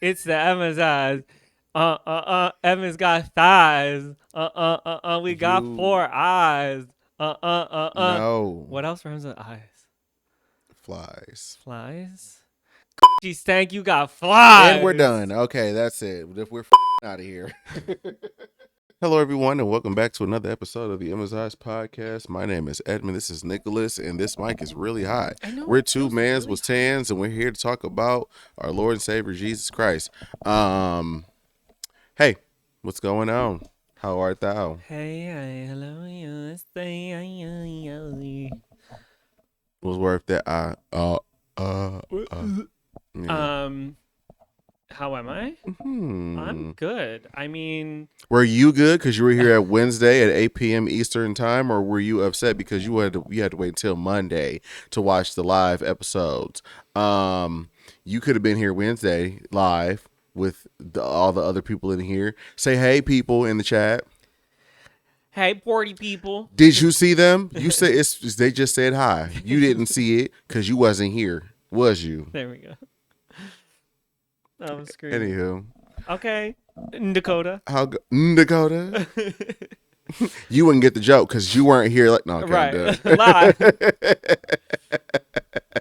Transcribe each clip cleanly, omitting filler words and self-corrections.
It's the Emma's eyes. Emma's got thighs. We got You 4 eyes. Uh. no What else rhymes with eyes? flies. Flies? She stank, you got And we're done. flies. Okay, that's it. If we're out of here. Hello, everyone, and welcome back to another episode of the Emma's Eyes podcast. My name is Edmund. This is Nicholas, and this mic is really high. I know We're it two feels mans really with tans, and we're here to talk about our Lord and Savior Jesus Christ. Um, hey, what's going on? How art thou? Hey, hello, you say, Was worth that? Yeah. how am I? I'm Hmm. good. I mean, Were you good because you were here at Wednesday at 8 p.m. Eastern time, or were you upset because you had to wait until Monday to watch the live episodes? You could have been here Wednesday live with all the other people in here. Say hey, people in the chat. hey, party people. Did you see them? You said they just said hi. You didn't see it because you wasn't here, was you? There we go. That was screaming. Anywho, Okay, Dakota. Dakota? You wouldn't get the joke because you weren't here. Like, no, okay, I'm done. Right. Live.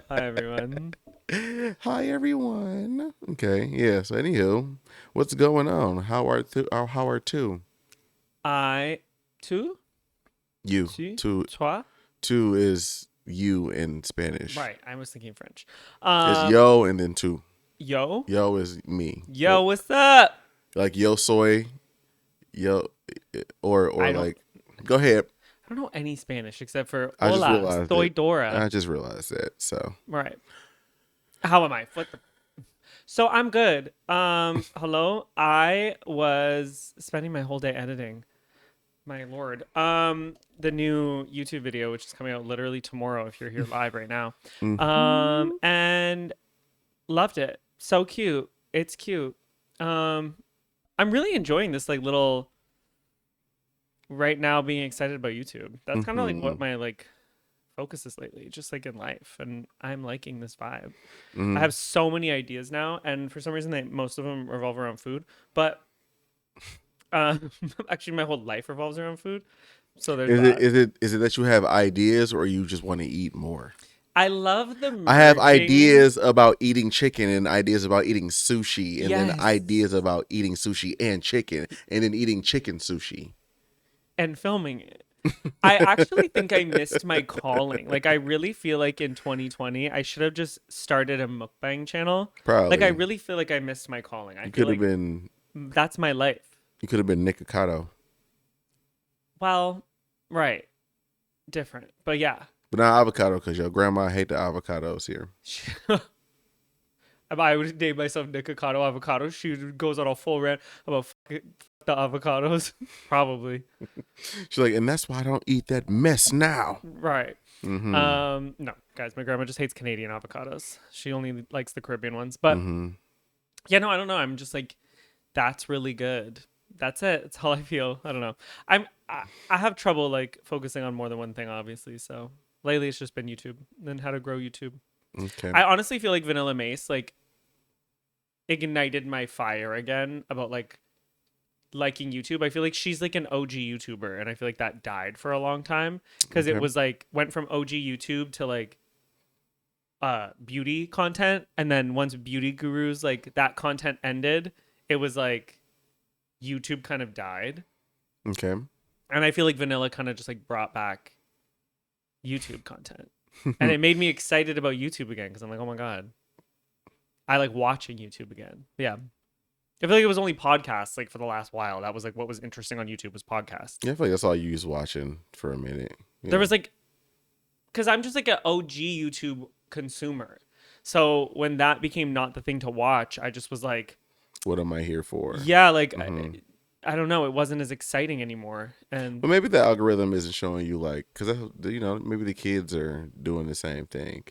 Hi, everyone. Hi, everyone. Okay, yeah. So, anywho, what's going on? How are two? I, two? You Si? two Toi? two is you in Spanish. Right. I was thinking French. It's yo and then two. Yo. Yo is me. Yo, what's up? Like yo soy, yo, or I don't like. Go ahead. I don't know any Spanish except for I just hola, realized estoy it. Dora. I just realized that. So Right. How am I? So I'm good. Hello. I was spending my whole day editing. My lord. The new YouTube video, which is coming out literally tomorrow if you're here live right now. mhm. And loved it. So cute. It's cute. I'm really enjoying this like little right now being excited about YouTube. That's kind of like what Mhm. my like focus is lately, just like in life. And I'm liking this vibe. I Mhm. have so many ideas now, and for some reason most of them revolve around food. But uh actually my whole life revolves around food. So there's Is it that. is it is it that you have ideas or you just want to eat more? I love the I have merging. ideas about eating chicken and ideas about eating sushi and then Yes. ideas about eating sushi and chicken and then eating chicken sushi. And filming it. I actually think I missed my calling. Like I really feel like in 2020 I should have just started a mukbang channel. Like I Probably. really feel like I missed my calling. I You feel could have like been that's my life. Nikocado. Well, right. Different. But yeah. But not avocado because your grandma hate the avocados here. If I would name myself Nikocado Avocado, she goes on a full rant about the avocados. Probably. She's like, and that's why I don't eat that mess now. Right. Mm-hmm. No, guys, my grandma just hates Canadian avocados. She only likes the Caribbean ones. But Mm-hmm. yeah, no, I don't know. I'm just like, that's really good. That's it. That's all I feel. I don't know. I have trouble like focusing on more than one thing, obviously. So lately, it's just been YouTube and how to grow YouTube. Okay. I honestly feel like Vanilla Mace like ignited my fire again about like liking YouTube. I feel like she's like an OG YouTuber, and I feel like that died for a long time because it Okay. was like went from OG YouTube to like beauty content, and then once beauty gurus like that content ended, it was like YouTube kind of died. Okay. And I feel like Vanilla kind of just like brought back YouTube content. And it made me excited about YouTube again because I'm like, oh my God, I like watching YouTube again. Yeah. I feel like it was only podcasts like for the last while. That was like what was interesting on YouTube was podcasts. Yeah, I feel like that's all you was watching for a minute. There Yeah. was like, because I'm just like an OG YouTube consumer. So when that became not the thing to watch, I just was like, What am I here for? yeah, like Mm-hmm. I don't know, it wasn't as exciting anymore. And But maybe the algorithm isn't showing you like, because maybe the kids are doing the same thing.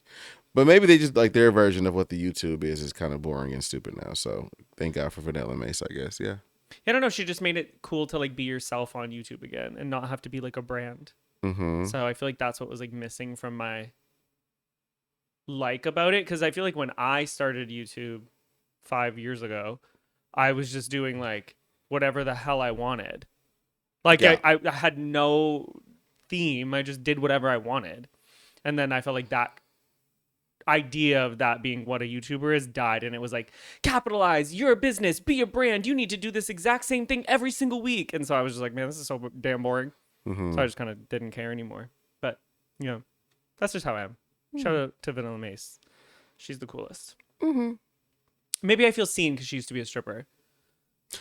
But maybe they just like their version of what the YouTube is kind of boring and stupid now. So thank God for Vanilla Mace, I guess. Yeah. I don't know, she just made it cool to like be yourself on YouTube again and not have to be like a brand. Mm-hmm. So I feel like that's what was like missing from my like about it, because I feel like when I started YouTube, 5 years ago, I was just doing like whatever the hell I wanted. Like Yeah. I had no theme. I just did whatever I wanted. And then I felt like that idea of that being what a YouTuber is died. And it was like, capitalize, you're a business, be a brand. You need to do this exact same thing every single week. And so I was just like, man, this is so damn boring. Mm-hmm. So I just kind of didn't care anymore. But, you know, that's just how I am. Shout out to Vanilla Mace. She's the coolest. Mm-hmm. Maybe I feel seen because she used to be a stripper.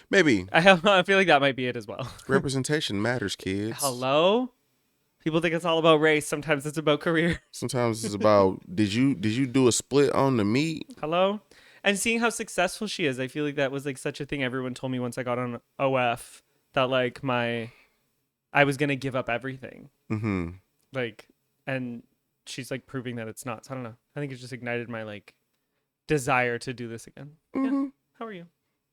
Maybe. I feel like that might be it as well. Representation matters, kids. Hello? People think it's all about race. Sometimes it's about career. Sometimes it's about did you do a split on the meat? Hello? And seeing how successful she is, I feel like that was like such a thing everyone told me once I got on OF that like I was gonna give up everything. Mm-hmm. Like, and she's like proving that it's not. So I don't know. I think it just ignited my like desire to do this again. Mm-hmm. Yeah. How are you?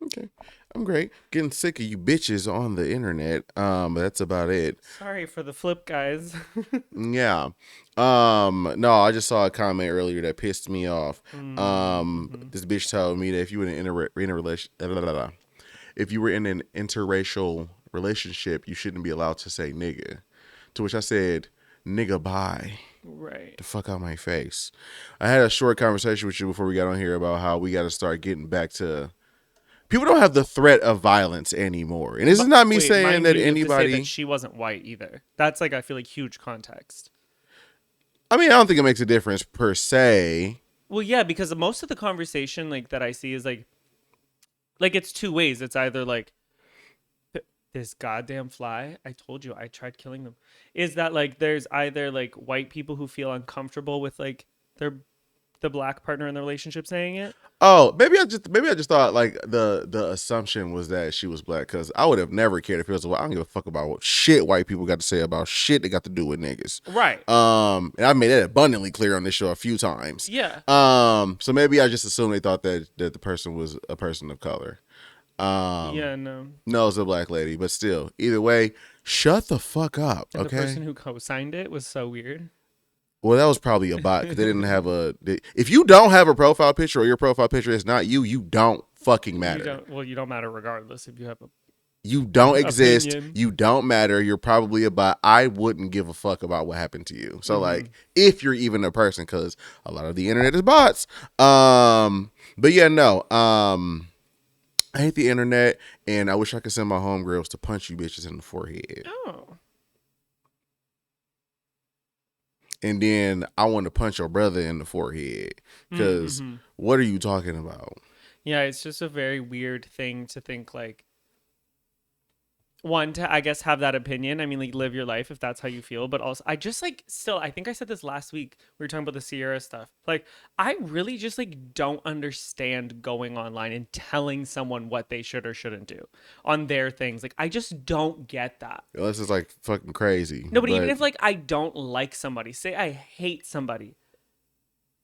Okay, I'm great. Getting sick of you bitches on the internet. But that's about it. Sorry for the flip, guys. Yeah. No, I just saw a comment earlier that pissed me off. This bitch told me that if you were in if you were in an interracial relationship, you shouldn't be allowed to say nigga. To which I said, nigga, bye. Right. The fuck out my face. I had a short conversation with you before we got on here about how we got to start getting back to. People don't have the threat of violence anymore. And this is not me saying that anybody. Say that she wasn't white either. That's like, I feel like huge context. I mean, I don't think it makes a difference per se. Well, yeah, because most of the conversation like that I see is like it's two ways. It's either like this goddamn fly, I told you I tried killing them. Is that like there's either like white people who feel uncomfortable with like the black partner in the relationship saying it. Oh, maybe I just thought like the assumption was that she was black, because I would have never cared if it was. I don't give a fuck about what shit white people got to say about shit that got to do with niggas. Right. And I made that abundantly clear on this show a few times. Yeah. So maybe I just assumed they thought that the person was a person of color. Yeah, no. No, it's a black lady, but still, either way, shut the fuck up. And okay. The person who co-signed it was so weird. Well, that was probably a bot, because they didn't have if you don't have a profile picture, or your profile picture is not you, you don't fucking matter. You don't matter regardless if you have a. You don't exist. Opinion. You don't matter. You're probably a bot. I wouldn't give a fuck about what happened to you. So like, if you're even a person, because a lot of the internet is bots. But yeah, no. I hate the internet, and I wish I could send my homegirls to punch you bitches in the forehead. Oh. And then I want to punch your brother in the forehead, because what are you talking about? Yeah, it's just a very weird thing to think like. One, to I guess have that opinion. I mean, like, live your life if that's how you feel. But also, I just like still. I think I said this last week. We were talking about the Sierra stuff. Like, I really just like don't understand going online and telling someone what they should or shouldn't do on their things. Like, I just don't get that. This is like fucking crazy. No, but even if like I don't like somebody, say I hate somebody,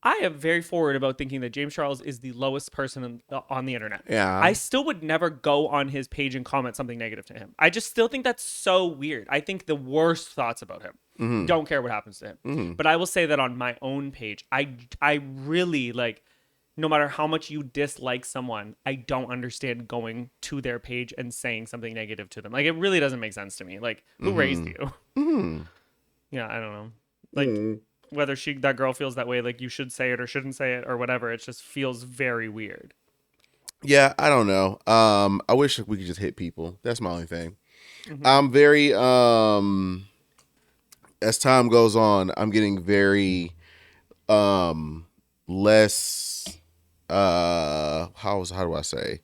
I am very forward about thinking that James Charles is the lowest person on the internet. Yeah. I still would never go on his page and comment something negative to him. I just still think that's so weird. I think the worst thoughts about him. Don't care what happens to him. But I will say that on my own page, I really like, no matter how much you dislike someone, I don't understand going to their page and saying something negative to them. Like, it really doesn't make sense to me. Like, who raised you? Yeah, I don't know. Like, whether that girl feels that way, like you should say it or shouldn't say it or whatever, it just feels very weird. Yeah, I don't know. I wish we could just hit people. That's my only thing. I'm very as time goes on, I'm getting very less how do I say?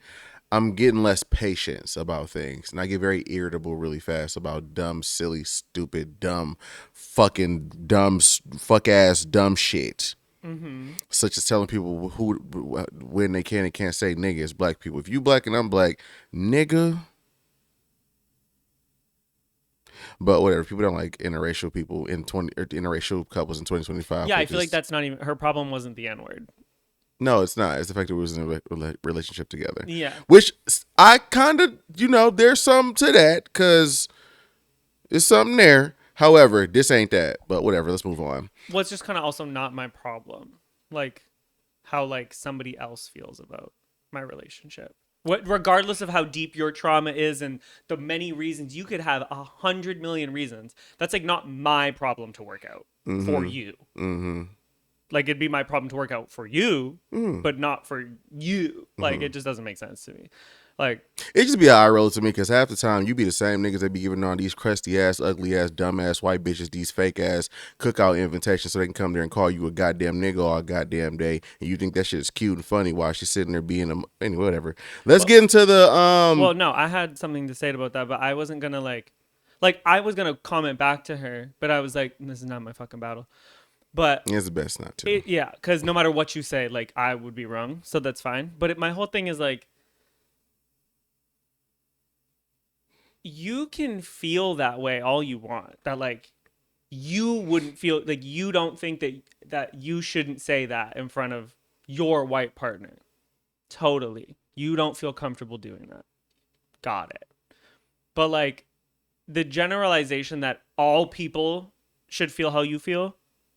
I'm getting less patience about things, and I get very irritable really fast about dumb, silly, stupid, dumb, fucking dumb, fuck ass, dumb shit. Such as telling people who when they can and can't say nigga is black people. If you black and I'm black, nigga. But whatever, people don't like interracial people interracial couples in 2025. Yeah, I feel like that's not even her problem. Wasn't the N-word. No, it's not. It's the fact that we was in a relationship together. Yeah. Which I kind of, there's something to that, because there's something there. However, this ain't that. But whatever, let's move on. Well, it's just kind of also not my problem. Like, how, like, somebody else feels about my relationship. Regardless of how deep your trauma is and the many reasons, you could have 100 million reasons. That's like not my problem to work out for you. Like it'd be my problem to work out for you, but not for you. Like it just doesn't make sense to me. Like it just be an eye roll to me because half the time you be the same niggas that be giving on these crusty ass, ugly ass, dumb ass white bitches these fake ass cookout invitations so they can come there and call you a goddamn nigga all goddamn day, and you think that shit is cute and funny while she's sitting there being a anyway, whatever. Let's get into the Well, no, I had something to say about that, but I wasn't gonna like I was gonna comment back to her, but I was like, this is not my fucking battle. But it's the best not to. Yeah, because no matter what you say, like I would be wrong, so that's fine. But my whole thing is like, you can feel that way all you want. That like you wouldn't feel like you don't think that you shouldn't say that in front of your white partner. Totally, you don't feel comfortable doing that. Got it. But like the generalization that all people should feel how you feel,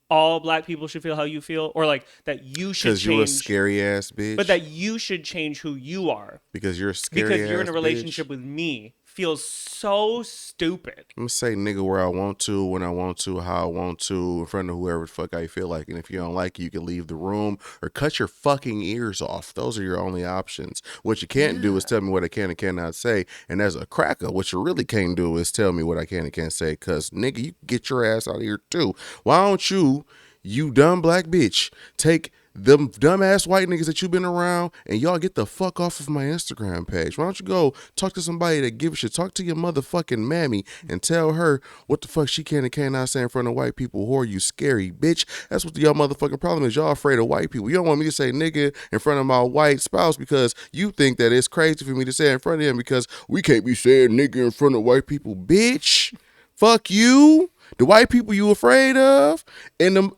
all black people should feel how you feel, or like that you should change. Because you're a scary ass bitch. But that you should change who you are. Because you're a scary Because you're in a relationship bitch. with me feels so stupid. I'm gonna say nigga where I want to, when I want to, how I want to, in front of whoever the fuck I feel like. And if you don't like it, you can leave the room or cut your fucking ears off. Those are your only options. What you can't do is tell me what I can and cannot say. And as a cracker, what you really can't do is tell me what I can and can't say. Cause nigga, you get your ass out of here too. Why don't you dumb black bitch, take them dumbass white niggas that you've been around and y'all get the fuck off of my Instagram page. Why don't you go talk to somebody that gives a shit? Talk to your motherfucking mammy and tell her what the fuck she can and cannot say in front of white people. Who are you, scary bitch? That's what y'all motherfucking problem is. Y'all afraid of white people. You don't want me to say nigga in front of my white spouse because you think that it's crazy for me to say it in front of him because we can't be saying nigga in front of white people. Bitch, fuck you. The white people you afraid of and the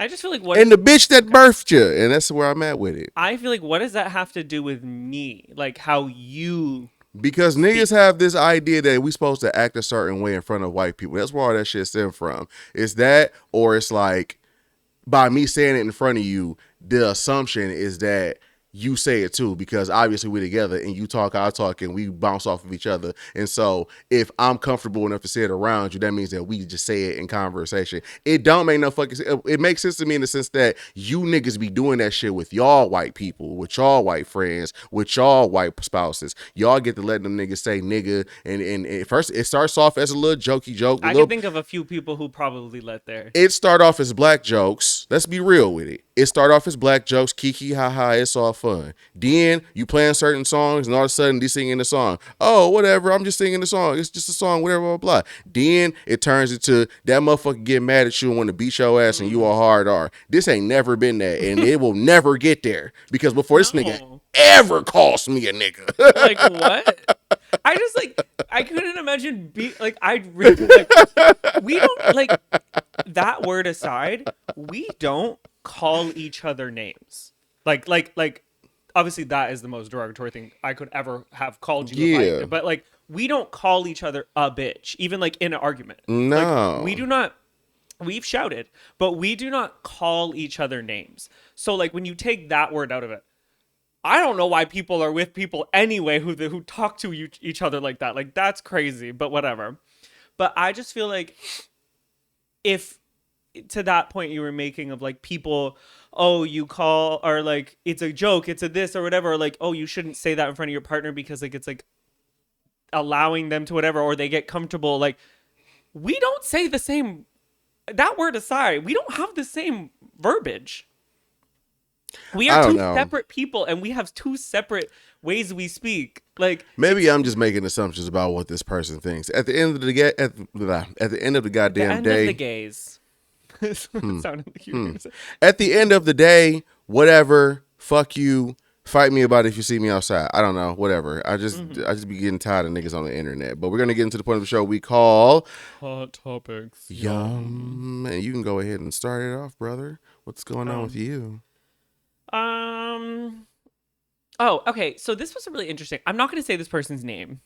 I just feel like and the bitch that birthed you, and that's where I'm at with it. I feel like what does that have to do with me? Like how you? Because niggas have this idea that we supposed to act a certain way in front of white people. That's where all that shit stem from. It's that, or it's like by me saying it in front of you, the assumption is that you say it too, because obviously we're together and you talk, I talk, and we bounce off of each other. And so if I'm comfortable enough to say it around you, that means that we just say it in conversation. It don't make no fucking sense. It makes sense to me in the sense that you niggas be doing that shit with y'all white people, with y'all white friends, with y'all white spouses. Y'all get to let them niggas say nigga. And first it starts off as a little jokey joke. I can think of a few people who probably let their... It start off as black jokes. Let's be real with it. It start off as black jokes, kiki, haha, it's all fun. Then you playing certain songs and all of a sudden they singing the song. Oh, whatever, I'm just singing the song. It's just a song, whatever, blah, blah, blah. Then it turns into that motherfucker get mad at you and want to beat your ass and you a hard R. This ain't never been that and it will never get there because before this nigga ever calls me a nigga. Like what? I just like, I couldn't imagine I really like, we don't like that word aside, we don't call each other names. Like obviously that is the most derogatory thing I could ever have called you. Yeah. But like we don't call each other a bitch, even like in an argument. No. Like, we do not. We've shouted, but we do not call each other names. So like when you take that word out of it, I don't know why people are with people anyway who talk to each other like that. Like that's crazy, but whatever. But I just feel like if to that point you were making of like people, oh, you call or like it's a joke, it's a this or whatever, or like, oh, you shouldn't say that in front of your partner because like it's like allowing them to whatever, or they get comfortable. Like we don't say the same. That word aside, we don't have the same verbiage. We are two separate people, and we have two separate ways we speak. Like maybe I'm just making assumptions about what this person thinks. At the end of the goddamn day, of the gays. Sounded like you were gonna say. At the end of the day, whatever. Fuck you. Fight me about it if you see me outside. I don't know. Whatever. I just be getting tired of niggas on the internet. But we're gonna get into the point of the show we call Hot Topics. Yum. And you can go ahead and start it off, brother. What's going on with you? Oh, okay. So this was really interesting. I'm not going to say this person's name.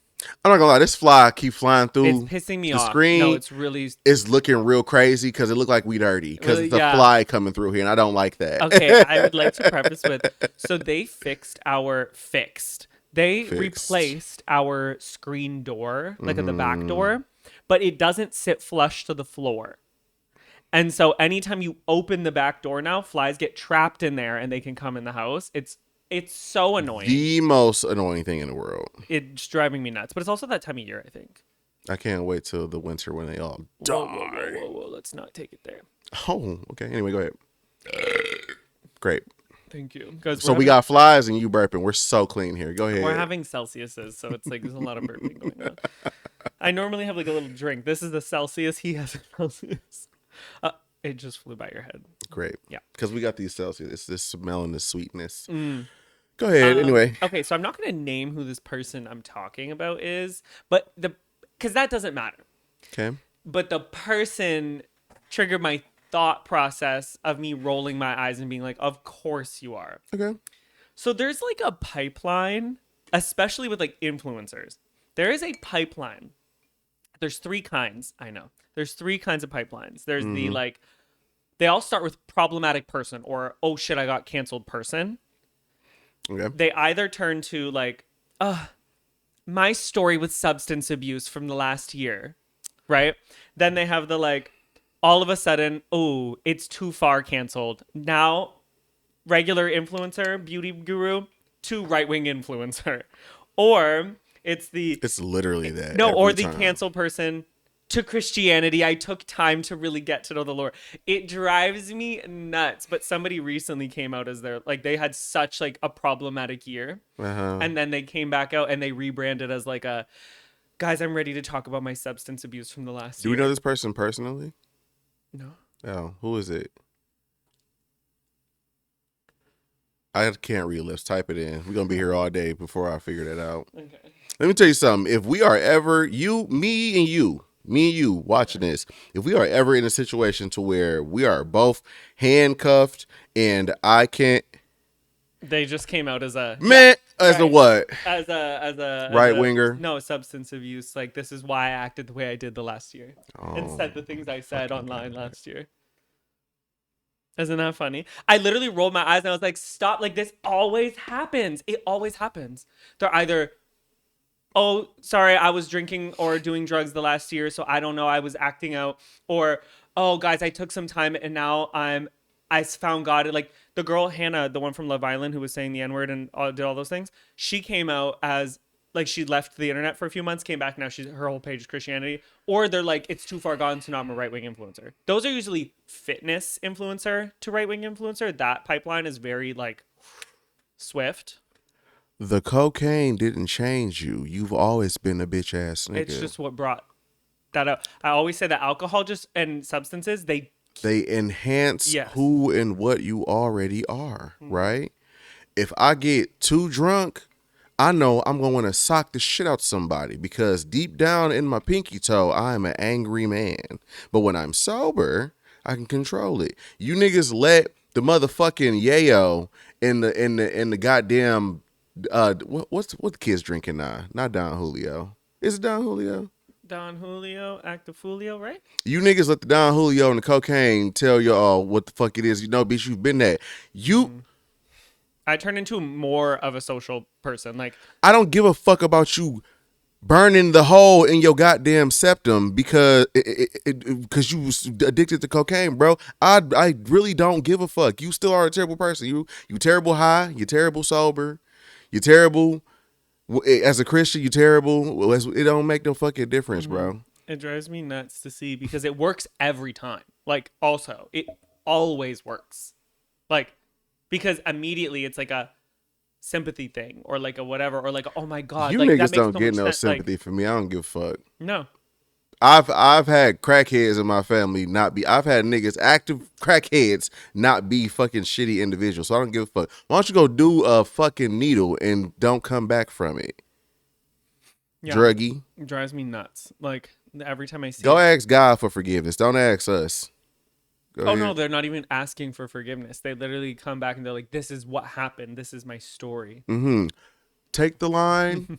I'm not gonna lie, this fly keep flying It's through pissing me the off. screen. No, it's really, It's looking real crazy because it looked like we dirty because really, it's a yeah. fly coming through here, and I don't like that. Okay, I would like to preface with, so they they Fixed. replaced our screen door, like at the back Mm-hmm. door, but it doesn't sit flush to the floor. And so anytime you open the back door now, flies get trapped in there and they can come in the house. It's so annoying. The most annoying thing in the world. It's driving me nuts. But it's also that time of year, I think. I can't wait till the winter when they all die. Whoa. Let's not take it there. Oh, okay. Anyway, go ahead. Great. Thank you. Because So we got flies and you burping. We're so clean here. Go ahead. we're having Celsiuses, so it's like there's a lot of burping going on. I normally have like a little drink. This is the Celsius. He has a Celsius. It just flew by your head. Great. Yeah. Because we got these Celsius. It's this smell and the sweetness. Mm. Go ahead. Anyway. Okay, so I'm not going to name who this person I'm talking about is, but because that doesn't matter. Okay. But the person triggered my thought process of me rolling my eyes and being like, of course you are. Okay. So there's like a pipeline, especially with like influencers. There is a pipeline. There's three kinds. I know. There's three kinds of pipelines. There's the like, they all start with problematic person or, oh shit, I got canceled person. Okay. They either turn to like, my story with substance abuse from the last year, right? Then they have the like, all of a sudden, oh, it's too far canceled. Now, regular influencer, beauty guru, to right-wing influencer. Or it's literally that. no, or every the time. cancel person to Christianity. I took time to really get to know the Lord. It drives me nuts. But somebody recently came out as they had such like a problematic year. Uh-huh. And then they came back out and they rebranded as like guys, I'm ready to talk about my substance abuse from the last Do year. we know this person personally? No. Oh, who is it? I can't read lips. Type it in. We're going to be here all day before I figure that out. Okay. Let me tell you something. If we are ever, me and you watching this, if we are ever in a situation to where we are both handcuffed and I can't. They just came out as a as a right. what? As a Right winger? No, substance abuse. Like, this is why I acted the way I did the last year and said the things I said online last year. Isn't that funny? I literally rolled my eyes and I was like, stop. Like, this always happens. It always happens. They're either, oh, sorry, I was drinking or doing drugs the last year, so I don't know, I was acting out. Or, oh, guys, I took some time and now I found God. Like, the girl, Hannah, the one from Love Island who was saying the N-word and did all those things, she came out as, like, she left the internet for a few months, came back, now her whole page is Christianity. Or they're like, it's too far gone, so now I'm a right-wing influencer. Those are usually fitness influencer to right-wing influencer. That pipeline is very, like, swift. The cocaine didn't change you. You've always been a bitch ass nigga. It's just what brought that up. I always say that alcohol and substances, they enhance Yes. who and what you already are, right? If I get too drunk, I know I'm going to want to sock the shit out somebody because deep down in my pinky toe, I am an angry man. But when I'm sober, I can control it. You niggas let the motherfucking yayo in the goddamn what the kids drinking now? Not Don Julio. Is it Don Julio? Don Julio, Actifulio, right? You niggas let the Don Julio and the cocaine tell y'all what the fuck it is. You know, bitch, you've been that. I turned into more of a social person. Like, I don't give a fuck about you burning the hole in your goddamn septum because you was addicted to cocaine, bro. I really don't give a fuck. You still are a terrible person. You terrible high. You terrible sober. You terrible as a Christian. You terrible. It don't make no fucking difference, bro. it drives me nuts to see because it works every time. Like, also, it always works. Like, because immediately it's like a sympathy thing or like a whatever or like, oh my God. You like, niggas that makes don't so get much no sense. sympathy Like, for me. I don't give a fuck. no. I've had crackheads in my family I've had niggas active crackheads not be fucking shitty individuals. So I don't give a fuck. Why don't you go do a fucking needle and don't come back from it? Yeah. Druggy. It drives me nuts. Like, every time I see Go it. ask God for forgiveness. Don't ask us. Go Oh, ahead. no, they're not even asking for forgiveness. They literally come back and they're like, this is what happened. This is my story. Take the line.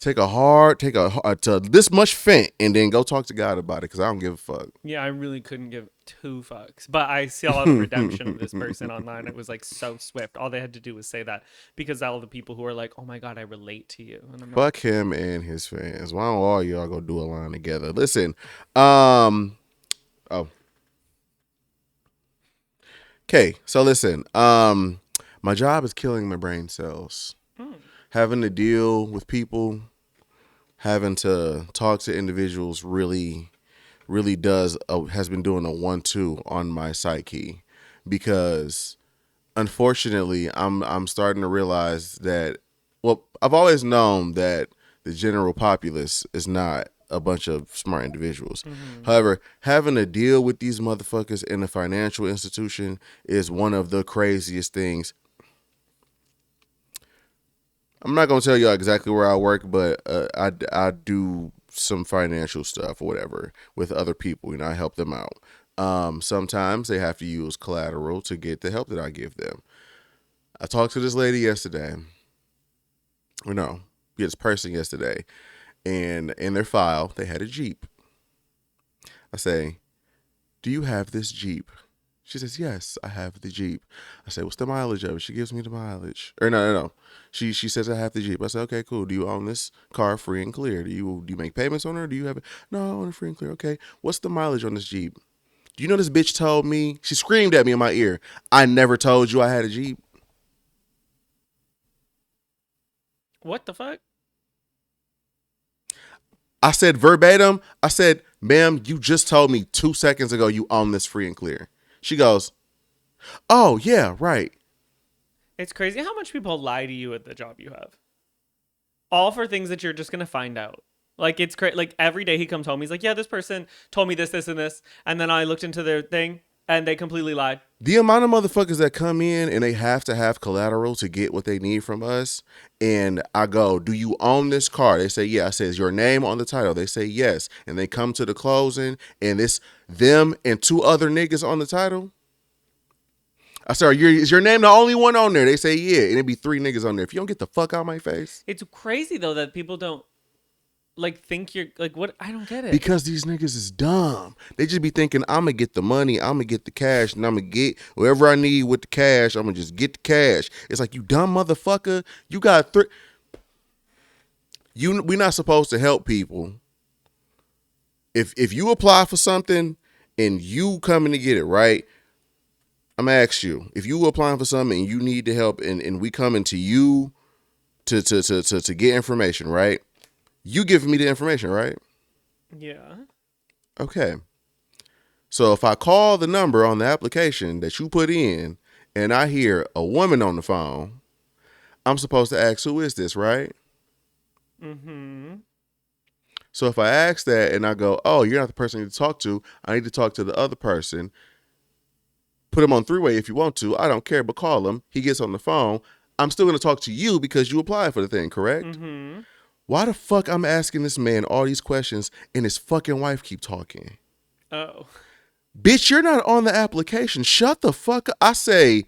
take to this much fent and then go talk to God about it because I don't give a fuck. Yeah, I really couldn't give two fucks. But I saw the redemption of this person online. It was like so swift. All they had to do was say that because all the people who are like, "Oh my god, I relate to you," and I'm Fuck him and his fans. Why don't all y'all go do a line together? Listen, oh, okay. So listen, my job is killing my brain cells. Having to deal with people, having to talk to individuals really has been doing a 1-2 on my psyche because unfortunately I'm starting to realize that, well, I've always known that the general populace is not a bunch of smart individuals. However, having to deal with these motherfuckers in a financial institution is one of the craziest things. I'm not gonna tell y'all exactly where I work, but I do some financial stuff or whatever with other people. I help them out. Sometimes they have to use collateral to get the help that I give them. I talked to this lady yesterday. Or no, this person yesterday, and in their file they had a Jeep. I say, "Do you have this Jeep?" She says, "Yes, I have the Jeep." I say, "What's the mileage of it?" She gives me the mileage. Or no. She says, "I have the Jeep." I say, "Okay, cool. Do you own this car free and clear? Do you make payments on it? Or do you have it?" "No, I own it free and clear." "Okay. What's the mileage on this Jeep?" Do you know this bitch told me? She screamed at me in my ear, "I never told you I had a Jeep." what the fuck? I said verbatim, I said, "Ma'am, you just told me 2 seconds ago you own this free and clear." She goes, "Oh, yeah, right." It's crazy how much people lie to you at the job you have. All for things that you're just gonna find out. Like it's crazy. Like every day he comes home, he's like, "Yeah, this person told me this, this, and this," and then I looked into their thing and they completely lied. The amount of motherfuckers that come in and they have to have collateral to get what they need from us. And I go, "Do you own this car?" They say, "Yeah." I say, "Is your name on the title?" They say, "Yes." And they come to the closing and it's them and 2 other niggas on the title. I said, "Is your name the only one on there?" They say, "Yeah." And it'd be 3 niggas on there. If you don't get the fuck out of my face. It's crazy though that people don't like think you're like what I don't get it. Because these niggas is dumb. They just be thinking, "I'm going to get the money, I'm going to get the cash, and I'm going to get whatever I need with the cash. I'm going to just get the cash." It's like, you dumb motherfucker. You got we're not supposed to help people. If you apply for something and you coming to get it, right? I'm going to ask you, if you applying for something and you need the help and we coming to you to get information, right? You giving me the information, right? Yeah. Okay. So if I call the number on the application that you put in and I hear a woman on the phone, I'm supposed to ask, "Who is this?" Right? So if I ask that and I go, "Oh, you're not the person I need to talk to. I need to talk to the other person." Put him on 3-way if you want to. I don't care, but call him. He gets on the phone. I'm still going to talk to you because you applied for the thing, correct? Why the fuck I'm asking this man all these questions and his fucking wife keep talking? Oh. Bitch, you're not on the application. Shut the fuck up. I say,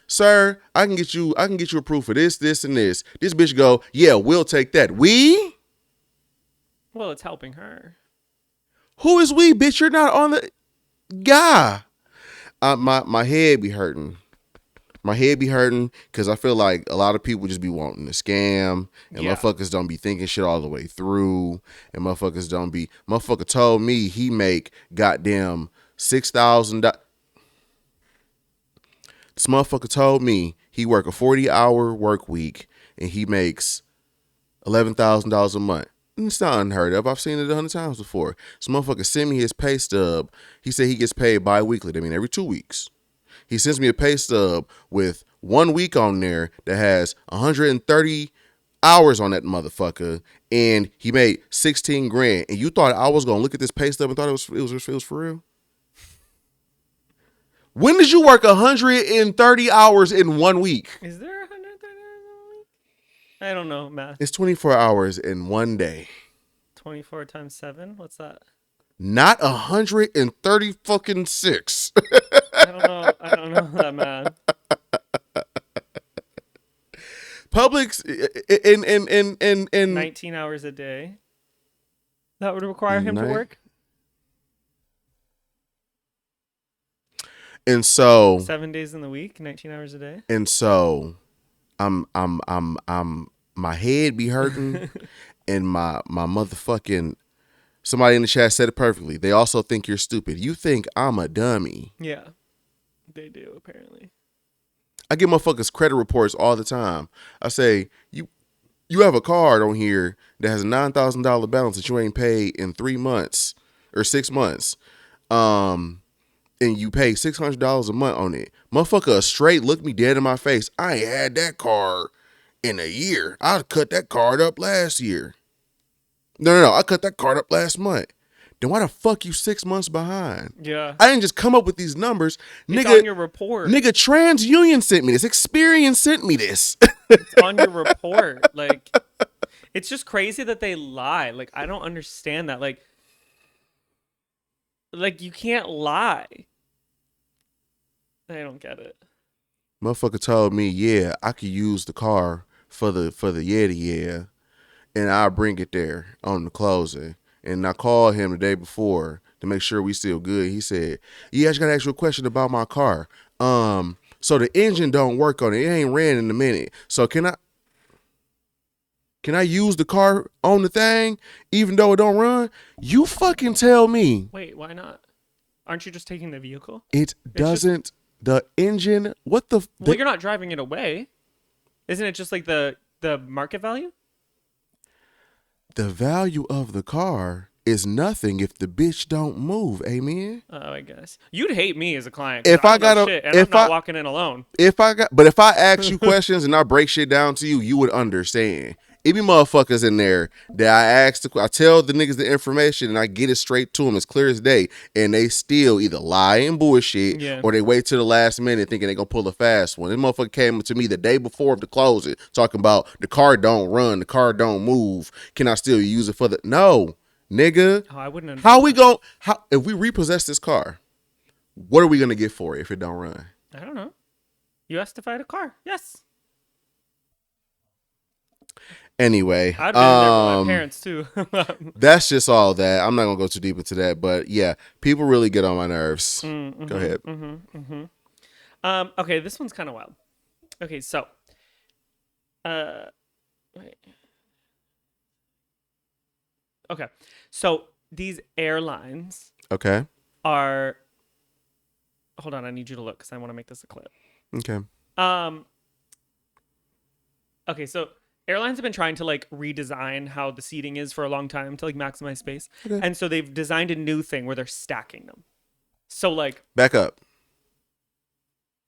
"Sir, I can get you approved for this, this, and this." This bitch go, "Yeah, we'll take that." We? Well, it's helping her. Who is we, bitch? You're not on the guy. My head be hurting. My head be hurting because I feel like a lot of people just be wanting to scam, and motherfuckers don't be thinking shit all the way through, and motherfucker told me he make goddamn $6,000. This motherfucker told me he work a 40-hour work week and he makes $11,000 a month. It's not unheard of. I've seen it 100 times before. This motherfucker sent me his pay stub. He said he gets paid bi-weekly. I mean, every 2 weeks. He sends me a pay stub with 1 week on there that has 130 hours on that motherfucker, and he made 16 grand. And you thought I was gonna look at this pay stub and thought it was for real? When did you work 130 hours in 1 week? Is there 130 hours a week? I don't know math. It's 24 hours in 1 day. 24 times 7? What's that? Not 130 fucking 6. I don't know that math. Publix in 19 hours a day. That would require him to work. And so 7 days in the week, 19 hours a day. And so I'm my head be hurting and my motherfucking somebody in the chat said it perfectly. They also think you're stupid. You think I'm a dummy. Yeah. They do, apparently. I get motherfuckers credit reports all the time. I say, you have a card on here that has a $9,000 balance that you ain't paid in 3 months or 6 months. And you pay $600 a month on it. Motherfucker straight look me dead in my face. I ain't had that card in a year. I cut that card up last year. No. I cut that card up last month. Then why the fuck you 6 months behind? Yeah. I didn't just come up with these numbers. It's on your report. Nigga, TransUnion sent me this. Experian sent me this. It's on your report. Like, it's just crazy that they lie. Like, I don't understand that. Like you can't lie. I don't get it. Motherfucker told me, yeah, I could use the car for the Yeti, yeah, and I'll bring it there on the closing. And I called him the day before to make sure we still good. He said, yeah, I just gotta ask you a question about my car. So the engine don't work on it. It ain't ran in a minute. So can I use the car on the thing even though it don't run? You fucking tell me. Wait, why not? Aren't you just taking the vehicle? It doesn't. The engine, what the... Well, you're not driving it away. Isn't it just like the market value? The value of the car is nothing if the bitch don't move, amen? Oh, I guess. You'd hate me as a client. If I got I'm not walking in alone. But if I ask you questions and I break shit down to you, you would understand. It be motherfuckers in there that I tell the niggas the information and I get it straight to them as clear as day, and they still either lie and bullshit or they wait till the last minute thinking they gonna pull a fast one. This motherfucker came to me the day before of the closing talking about the car don't run, the car don't move. Can I still use it for the... No, nigga. Oh, I wouldn't. If we repossess this car, what are we gonna get for it if it don't run? I don't know. You asked if I had a car. Yes. Anyway, I'd been there with my parents too. That's just all that. I'm not gonna go too deep into that, but yeah, people really get on my nerves. Go ahead. Okay, this one's kind of wild. Okay, so, wait. Okay, so these airlines. Okay. Are. Hold on, I need you to look because I want to make this a clip. Okay. Okay, so. Airlines have been trying to like redesign how the seating is for a long time to like maximize space. Okay. And so they've designed a new thing where they're stacking them. So like back up.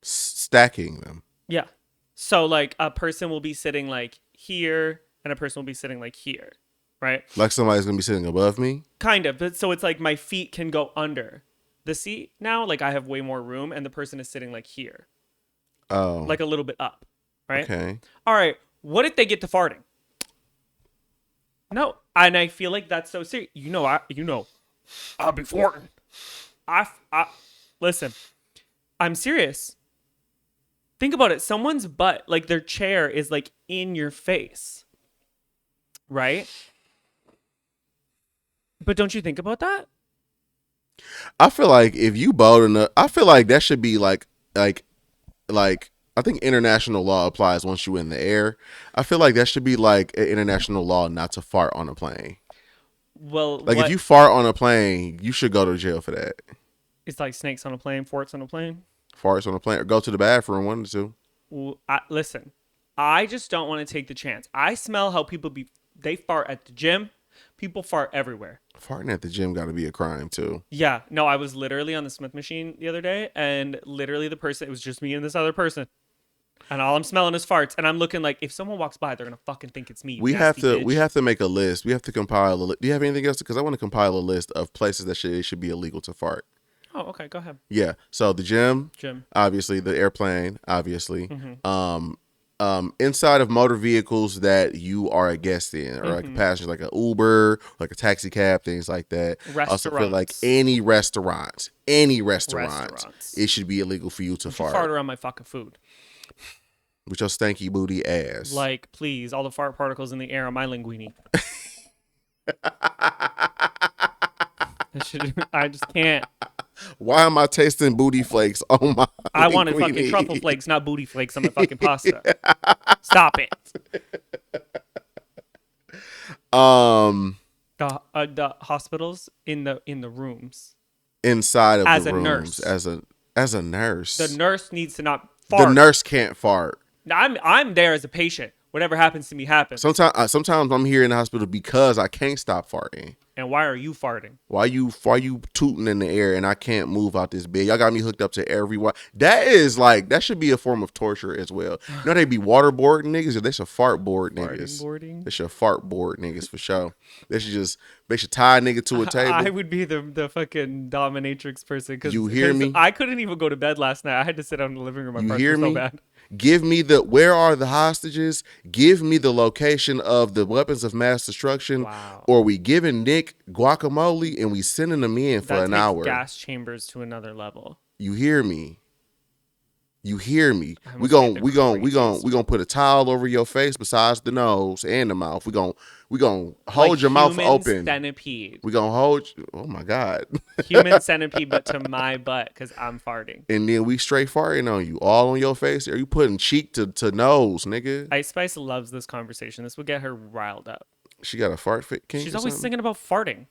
Stacking them. Yeah. So like a person will be sitting like here and a person will be sitting like here, right? Like somebody's going to be sitting above me? Kind of. But so it's like my feet can go under the seat now. Like I have way more room and the person is sitting like here. Oh. Like a little bit up, right? Okay. All right. What if they get to farting? No, and I feel like that's so serious. I'll be farting. I listen. I'm serious. Think about it. Someone's butt, like their chair, is like in your face, right? But don't you think about that? I feel like if you bold enough, I feel like that should be like. I think international law applies once you're in the air. I feel like that should be like an international law not to fart on a plane. Well, like if you fart on a plane, you should go to jail for that. It's like snakes on a plane, farts on a plane. Farts on a plane, or go to the bathroom, one or two. Well, listen, I just don't want to take the chance. I smell how they fart at the gym. People fart everywhere. Farting at the gym got to be a crime too. Yeah, no, I was literally on the Smith machine the other day, and literally it was just me and this other person. And all I'm smelling is farts, and I'm looking like if someone walks by, they're gonna fucking think it's me. We have to make a list. We have to compile a list. Do you have anything else? Because I want to compile a list of places that should be illegal to fart. Oh, okay, go ahead. Yeah. So the gym, obviously, the airplane, obviously, inside of motor vehicles that you are a guest in, or like a passenger, like an Uber, like a taxi cab, things like that. Restaurants. Also feel like any restaurant, it should be illegal for you to fart. Fart around my fucking food. with your stanky booty ass. Like, please, all the fart particles in the air on my linguine. I just can't. Why am I tasting booty flakes on my I wanted linguine? fucking truffle flakes, not booty flakes on my fucking pasta. Stop it. The hospitals in the rooms Inside of as the a rooms nurse. as a nurse. The nurse needs to not fart. The nurse can't fart. I'm there as a patient. Whatever happens to me happens. Sometimes I'm here in the hospital because I can't stop farting. And why are you farting? Why you tooting in the air and I can't move out this bed? Y'all got me hooked up to every wire. That should be a form of torture as well. You know they be waterboarding niggas, or they should fart board niggas. Boarding? They should fart board niggas for sure. They should tie a nigga to a table. I would be the fucking dominatrix person. You hear me? I couldn't even go to bed last night. I had to sit out in the living room. My You hear me? so bad. Give me where are the hostages? Give me the location of the weapons of mass destruction. Wow. Or we giving Nick guacamole and we sending them in for that an takes hour. Gas chambers to another level. You hear me? You hear me? We gonna put a towel over your face besides the nose and the mouth. We gonna hold like your mouth open. Centipede. We gonna hold. Oh my god. Human centipede, but to my butt because I'm farting. And then we straight farting on you, all on your face. Are you putting cheek to nose, nigga? Ice Spice loves this conversation. This would get her riled up. She got a fart fit kink. She's always singing about farting.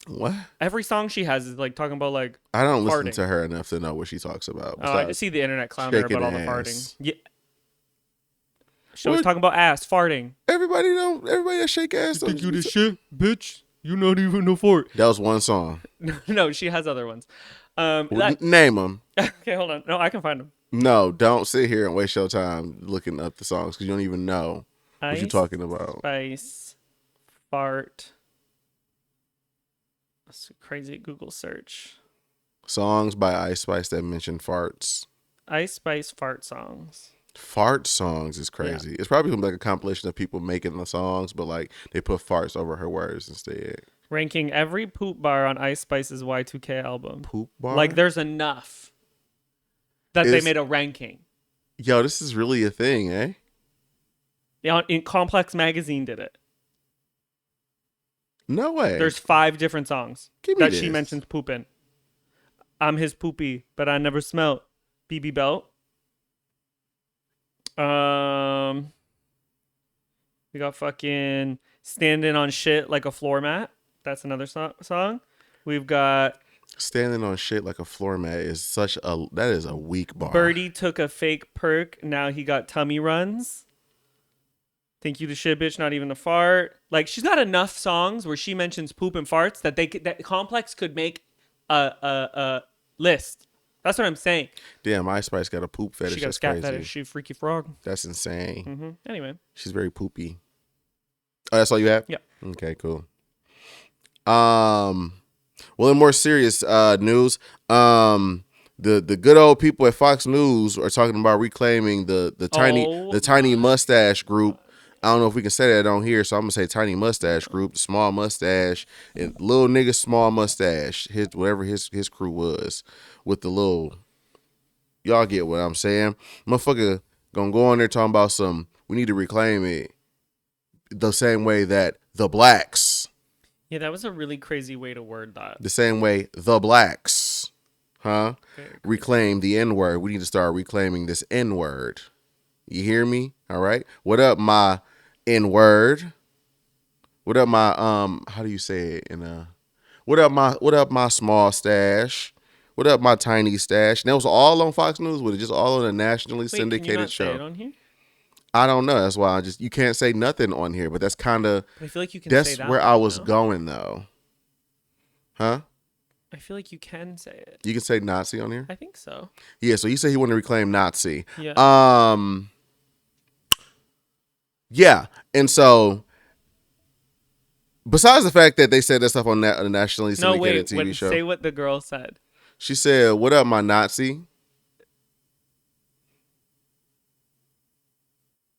What? Every song she has is like talking about like. I don't farting. listen to her enough to know what she talks about. Oh, I just see the internet clowning her about all the farting. Yeah. She was talking about ass farting. Everybody that shake ass. Think you the shit, bitch? You not even a fart. That was one song. No, she has other ones. Name them. Okay, hold on. No, I can find them. No, don't sit here and waste your time looking up the songs because you don't even know what you're talking about. Spice, fart. That's a crazy Google search. Songs by Ice Spice that mention farts. Ice Spice fart songs. Fart songs is crazy. Yeah. It's probably like a compilation of people making the songs, but like they put farts over her words instead. Ranking every poop bar on Ice Spice's Y2K album. Poop bar? Like there's enough that they made a ranking. Yo, this is really a thing, eh? Yeah, in Complex Magazine did it. No way. There's 5 different songs that she mentions poop in. I'm his poopy, but I never smelt. BB Belt. We got fucking Standing on Shit Like a Floor Mat. That's another song. We've got Standing on Shit Like a Floor Mat is that is a weak bar. Birdie took a fake perk. Now he got tummy runs. Think you the shit, bitch, not even a fart. Like, she's got enough songs where she mentions poop and farts that Complex could make a list. That's what I'm saying. Damn, Ice Spice got a poop fetish. She got a scat fetish. She a freaky frog. That's insane. Mm-hmm. Anyway. She's very poopy. Oh, that's all you have? Yeah. Okay, cool. Well, in more serious news, the good old people at Fox News are talking about reclaiming the tiny mustache group. I don't know if we can say that on here, so I'm gonna say tiny mustache group, the small mustache, and little nigga small mustache, whatever his crew was, with the little. Y'all get what I'm saying? Motherfucker gonna go on there talking about we need to reclaim it the same way that the blacks. Yeah, that was a really crazy way to word that. The same way the blacks, reclaim the N-word. We need to start reclaiming this N-word. You hear me? All right. What up, my N-word? What up, my how do you say it what up my small stash? What up, my tiny stash? And that was all on Fox News. Was it just all on a nationally syndicated can you not show? Say it on here? I don't know. That's why you can't say nothing on here. But that's kind of. I feel like you can. That's say that where I was going though. Huh? I feel like you can say it. You can say Nazi on here? I think so. Yeah, so you say he wanted to reclaim Nazi. Yeah. Yeah. And so besides the fact that they said that stuff on a nationally syndicated TV show. Say what the girl said. She said, "What up, my Nazi?"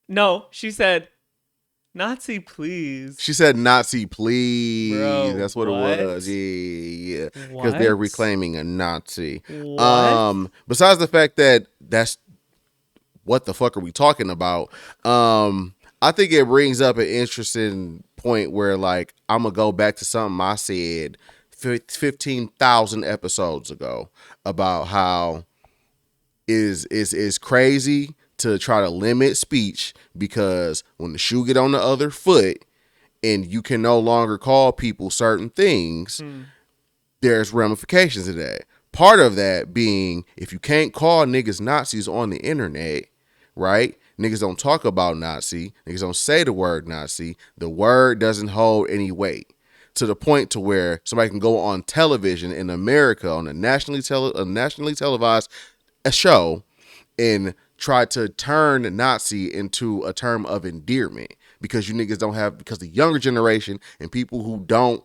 No, she said, "Nazi, please." She said, "Nazi, please." Bro, that's what it was. Yeah. Because they're reclaiming a Nazi. What? Besides the fact that what the fuck are we talking about? I think it brings up an interesting point where, like, I'm gonna go back to something I said 15,000 episodes ago about how is crazy to try to limit speech, because when the shoe get on the other foot and you can no longer call people certain things, there's ramifications to that. Part of that being, if you can't call niggas Nazis on the internet, right? Niggas don't talk about Nazi. Niggas don't say the word Nazi. The word doesn't hold any weight, to the point to where somebody can go on television in America on a nationally televised show and try to turn Nazi into a term of endearment, because you niggas don't have, because the younger generation and people who don't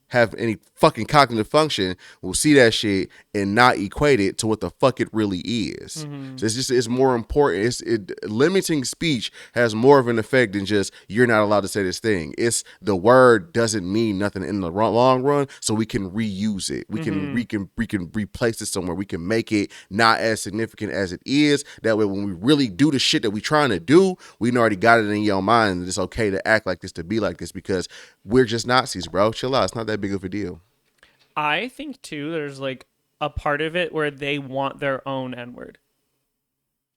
have any fucking cognitive function will see that shit and not equate it to what the fuck it really is. So it's more important. Limiting speech has more of an effect than just, you're not allowed to say this thing. It's the word doesn't mean nothing in the long run, so we can reuse it. We can replace it somewhere. We can make it not as significant as it is. That way, when we really do the shit that we trying to do, we already got it in your mind that it's okay to act like this, to be like this, because we're just Nazis, bro. Chill out. It's not that big of a deal. I think too, there's like a part of it where they want their own N-word.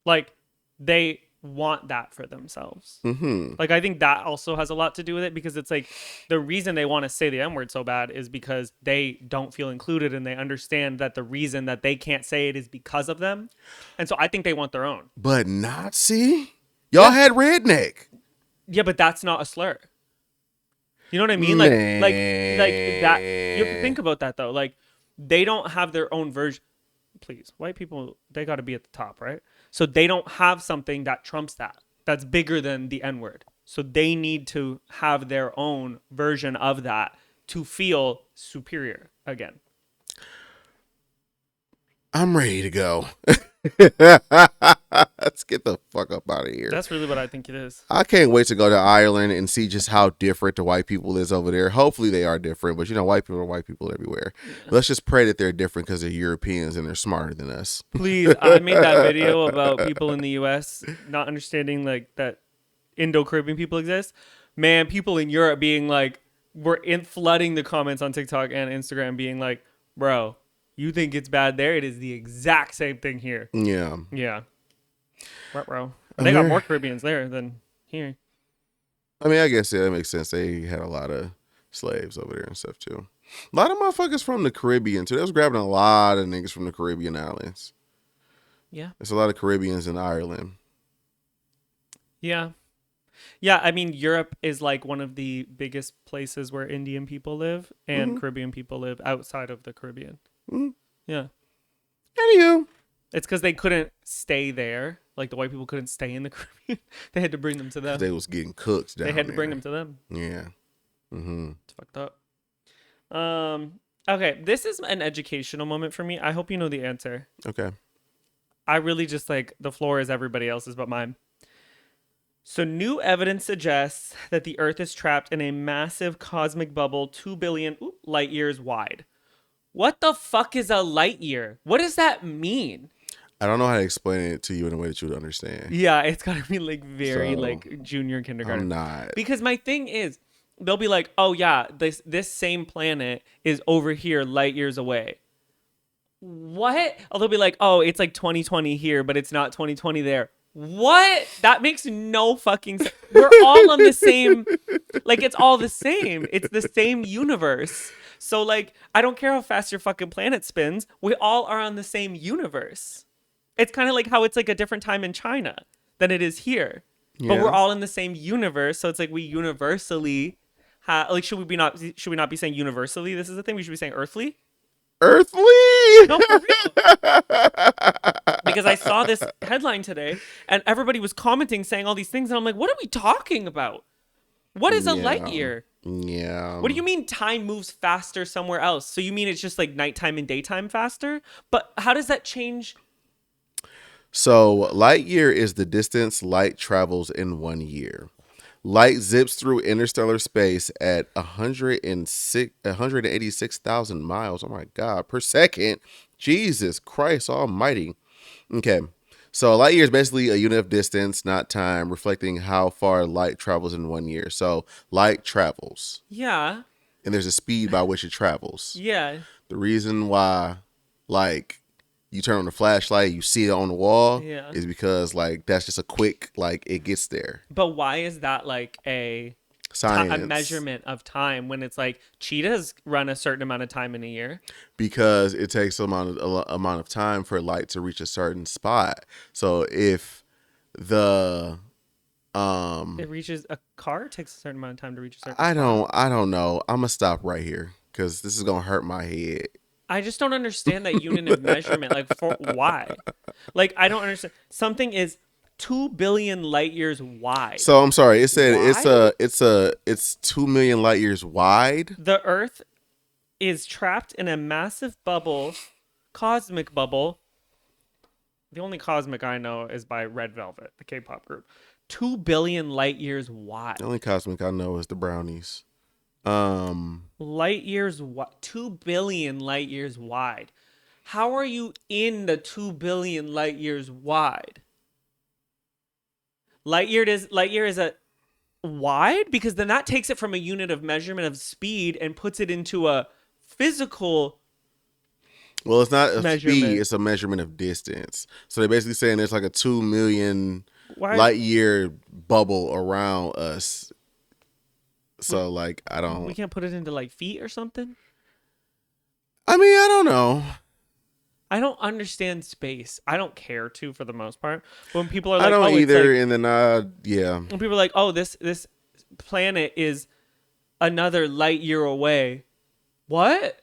Like, they want that for themselves. Like, I think that also has a lot to do with it, because it's like the reason they want to say the N-word so bad is because they don't feel included, and they understand that the reason that they can't say it is because of them. And so I think they want their own. But Nazi? Y'all had redneck. Yeah, but that's not a slur. You know what I mean? Like that. You have to think about that though. Like, they don't have their own version. Please, white people, they got to be at the top, right? So they don't have something that trumps that. That's bigger than the N-word. So they need to have their own version of that to feel superior again. I'm ready to go. Let's get the fuck up out of here. That's really what I think it is. I can't wait to go to Ireland and see just how different the white people is over there. Hopefully they are different, but you know, white people are white people everywhere. Yeah. Let's just pray that they're different because they're Europeans and they're smarter than us. Please, I made that video about people in the U.S. not understanding like that Indo-Caribbean people exist. Man, people in Europe being like, flooding the comments on TikTok and Instagram being like, bro, you think it's bad there? It is the exact same thing here. Yeah. Yeah. Right, bro. They got more Caribbeans there than here. I mean, I guess, yeah, that makes sense. They had a lot of slaves over there and stuff, too. A lot of motherfuckers from the Caribbean, too. They was grabbing a lot of niggas from the Caribbean islands. Yeah. There's a lot of Caribbeans in Ireland. Yeah. Yeah, I mean, Europe is like one of the biggest places where Indian people live and Caribbean people live outside of the Caribbean. Yeah. Anywho. It's because they couldn't stay there. Like, the white people couldn't stay in the Caribbean. They had to bring them to them. They was getting cooked down there. They had to bring them to them. Yeah. It's fucked up. Okay, this is an educational moment for me. I hope you know the answer. Okay. I really just, like, the floor is everybody else's but mine. So new evidence suggests that the Earth is trapped in a massive cosmic bubble 2 billion light years wide. What the fuck is a light year? What does that mean? I don't know how to explain it to you in a way that you would understand. Yeah, it's got to be like very like junior kindergarten. I'm not. Because my thing is, they'll be like, oh yeah, this same planet is over here light years away. What? Oh, they'll be like, oh, it's like 2020 here, but it's not 2020 there. What? That makes no fucking sense. We're all on the same, like, it's all the same. It's the same universe. So, like, I don't care how fast your fucking planet spins. We all are on the same universe. It's kind of like how it's like a different time in China than it is here. Yeah. But we're all in the same universe. So it's like we universally like, should we not be saying universally? This is the thing. We should be saying earthly. Earthly? No, for real. Because I saw this headline today and everybody was commenting saying all these things. And I'm like, what are we talking about? What is a light year? Yeah. What do you mean time moves faster somewhere else? So you mean it's just like nighttime and daytime faster? But how does that change? So light year is the distance light travels in 1 year. Light zips through interstellar space at 186,000 miles. Oh my God, per second. Jesus Christ almighty. Okay. So a light year is basically a unit of distance, not time, reflecting how far light travels in 1 year. So light travels, Yeah. and there's a speed by which it travels. Yeah. The reason why, like, you turn on the flashlight, you see it on the wall, Yeah. is because like that's just a quick like it gets there. But why is that like a Science, measurement of time when it's like cheetahs run a certain amount of time in a year? because it takes amount of time for light to reach a certain spot. So if the It reaches a car takes a certain amount of time to reach a certain I spot. don't know. I'm gonna stop right here because this is gonna hurt my head. I just don't understand that unit of measurement. Like, for why? Like, I don't understand. Something is 2 billion light years wide. So I'm sorry. It said Wide? it's 2 million light years wide. The Earth is trapped in a massive bubble, cosmic bubble. The only cosmic I know is by Red Velvet, the K-pop group. 2 billion light years wide. The only cosmic I know is the brownies. Light years, 2 billion light years wide. How are you in the 2 billion light years wide? Light year is a wide, because then that takes it from a unit of measurement of speed and puts it into a physical Well, it's not a measurement. speed; it's a measurement of distance. So they're basically saying there's like a 2 million Why? light year bubble around us. So like I We don't. can't put it into like feet or something. I mean, I don't know. I don't understand space. I don't care to, for the most part. When people are I like, don't "Oh, either. it's like," And then yeah. when people are like, "Oh, this planet is another light year away," what?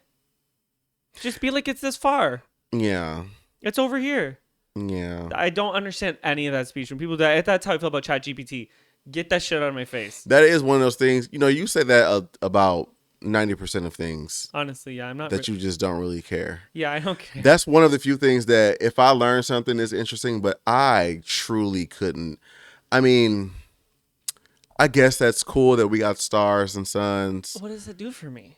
Just be like, it's this far. Yeah. It's over here. Yeah. I don't understand any of that speech. When people die, that's how I feel about ChatGPT. Get that shit out of my face. That is one of those things. You know, you say that about 90% of things Honestly, yeah, I'm not. that you just don't really care. Yeah, I don't care. That's one of the few things that if I learn something that's interesting, but I truly couldn't. I mean, I guess that's cool that we got stars and suns. What does it do for me?